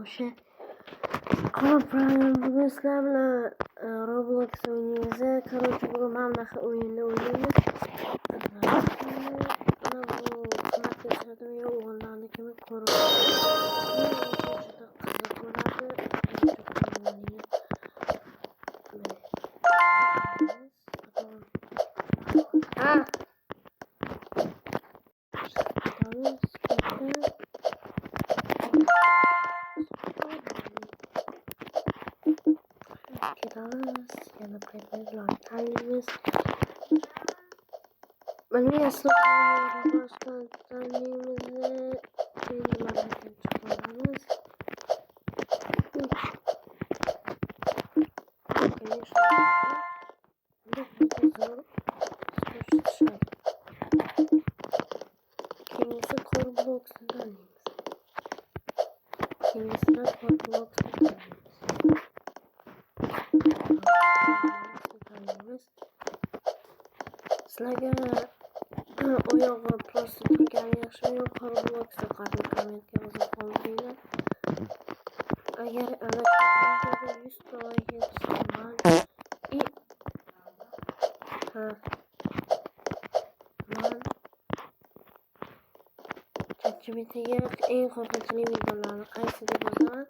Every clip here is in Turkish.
şey. Bugün sizlerle Roblox oynuyoruz. Короче, bugün hamdaki oyunu oynuyoruz. Ana bu kımak yaşadığım ya oğullarını kimi koruyor. Ah! Yana predmetler ben nasıl başka tanemizi bilmeden çıkarız. Kendisi Roblox'tan kendisine Roblox'tan sizlarga oyog'i prosta turgani yaxshimi yo Roblox'da qattiq kommentga yozib qo'yinglar. Agar videoga 100 ta like yetishtirman man ChatGPT'ga eng qo'rqinchli videolarni qaysi deb yozaman.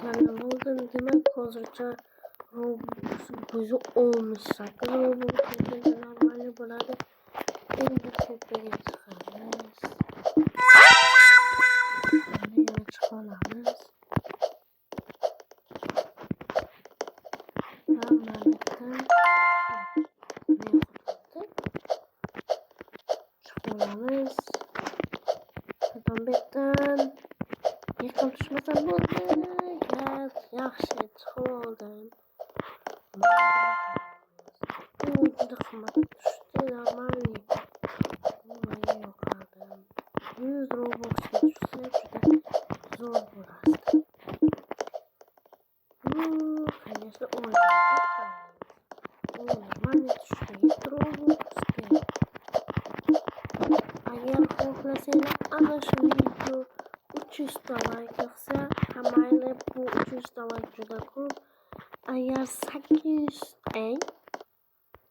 Tanlab oldim. Demak, hozircha Roblox o'zi 18 Roblox normalni bo'ladi. Endi tepaga chiqamiz. Yana chiqamiz. Chiqamiz. Betdan yiqilib tushmasam bo'ldi. Yaxshi chiqib oldim. Juda qimmat tushdi, normalniy. Nimaga yo'qoldim? 100 Robuxga tushsa juda zo'r bo'lardi. Конечно, normalniy tushdi 7 Robuxga. Agar xohlasanglar ana shu video 300 ta like yoqsa, mayli, bu 300 ta like juda ko'p. Agar 8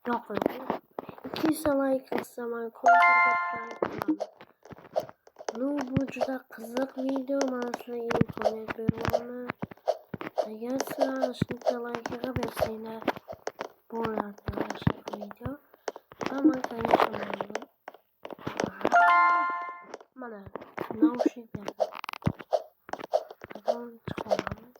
yo'qmi? 200 ta like qilsa men kontrga prank qilaman. Bu juda qiziq video, men sizlarga imkoniyat beraman. Agar sizlar shuncha like bersanglar bo'ladi yaxshi video. Men конечно mana naushniklar chiqaramiz.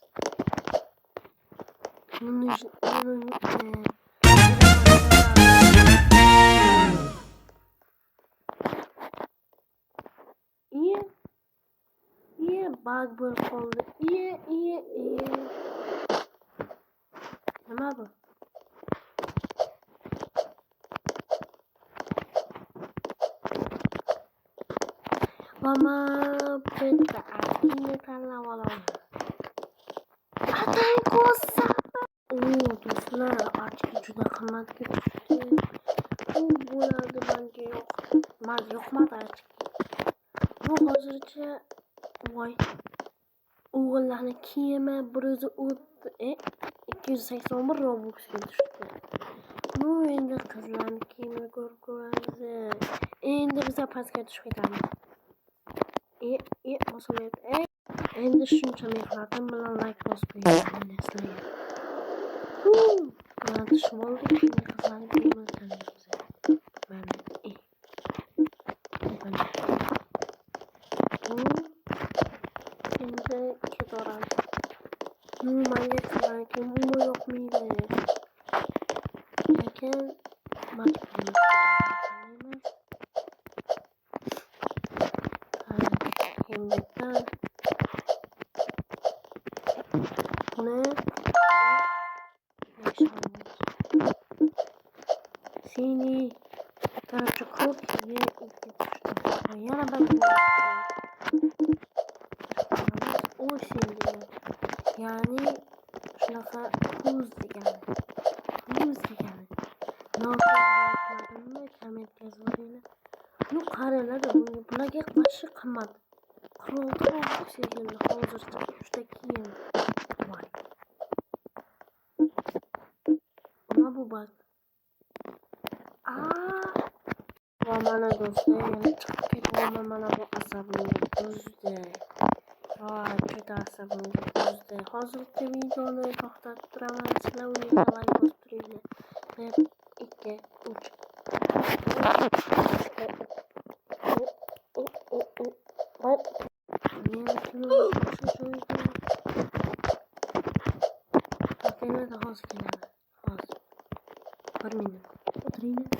Bug bo'lib qoldi. Nima bu? Mama bitta akini tanlab olaman. Atay ko'sa. Do'stlar, ochki juda qimmatga tushdi. Bu bo'ladi menga yoqmadi ochki. Bu hozircha voy. O'g'illarni kiyimi 281 Robuxga tushdi. Bu endi qizlarni kiyimini ko'rib ko'ramiz. Endi biz pastga tushib ketamiz. Bosamayapti. Endi shuncha mehnatim bilan like bosib qo'yganman sizlarga. Mana tushib oldik. Qizlarni kiyimini tanlaymiz. Mana endi ketaveramiz. Menga qizlarni kiyimi yoqmaydi. Lekin majburman. Betdan buni seni короче ko'p yana bir oshin degan, ya'ni shunaqa kuz degani. Noto'g'ri aytmadimmi? Kommentga yozinglar. Bu qaralar bularga qarshi qimmat. Qurolda oxirganda hozircha 3 ta kiyim. Voy. Nima bu bak? Va mana do'stlar, yana chiqib ketaman mana bu asabimga buzdi. Voy, juda asabimga buzdi. Hozircha videoni to'xtatib turaman. Sizlar unga like bosib turinglar. 1, 2, 3. Bak. Men shuni o'sha joyda. Yana hozir keladi. Hozir. 1 minut. O'tiringlar.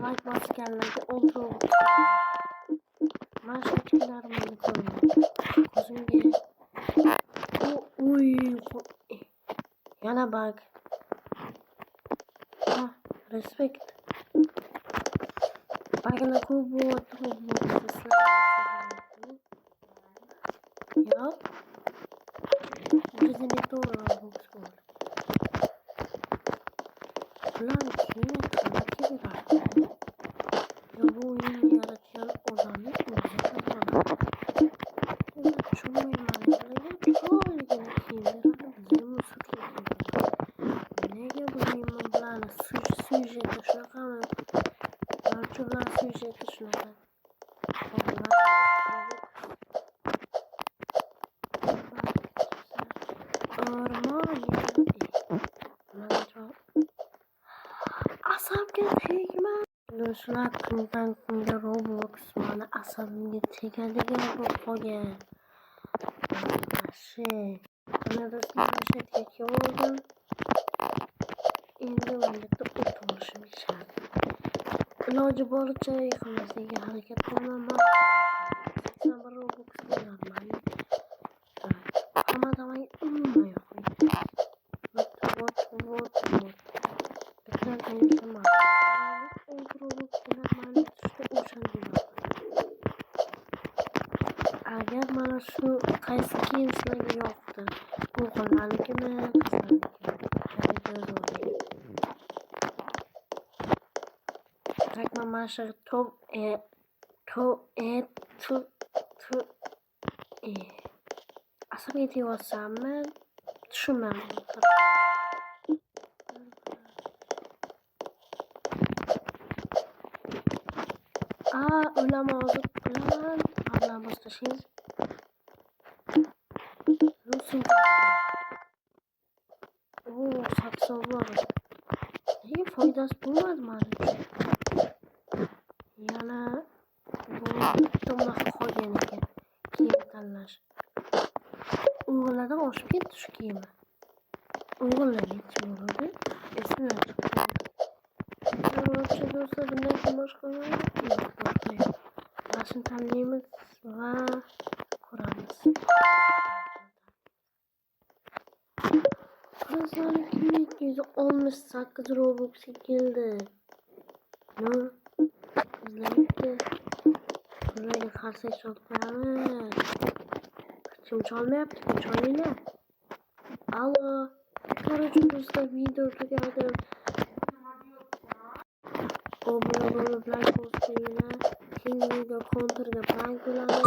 Like basganlarga o'ldirib. Mana shu kunlarimni ko'ring. Ko'zimga. Uy. Yana bak. Respekt. Bagana ko'p bo'ldi. Yo'q. Bizning to'g'ri bo'ldi. Ulan keyin qanaqa bu oyunni yaratgan odamni o'zi taniydi. Tushunmayman. Nega bularni syujeti shunaqami? Barcha bilan syujeti shunaqa. Asabga tegma. Do'stlar, kundan kunga Roblox mana asabimga tegadigan bo'lib qolgan. Mana do'stlar, o'sha oldim. Endi unda o'tirishim shart. Iloji boricha yiqilmaslikka harakat qilaman. 81 Robux bo'larman. Hamma damay umuman yo'q. Вот. Bitta qilishim agar mana shu qaysi kiyim sizlarga yoqdi, o'g'illarnikimi, qizlarnikimi? Rakman mana shu asabga tegayotsammi? Tushunmadim. O'laman. Ablam boshlashingiz. Nusin. Saksovul. Nega foydasi bo'lmadi mana uchun? Yana bu tomda qolgan ekan. Kiyim tanlash. O'g'illardan oshib ketdi shu kiyimi. O'g'illar nechta bo'ladi? Esimdan chiqdi. Yo'qcha do'stlar, bundan keyin boshqa yo'q. Shuni tanlaymiz va ko'ramiz. Qizlarniki 268 Robux keldi. Qizlarga qarsak sotamiz. Kim chalmayapti? Chalinglar. Allo. Короче, do'stlar, video tugadi. Obuna bo'lib like bosinglar. Keyingi video kontrga prank bo'ladi.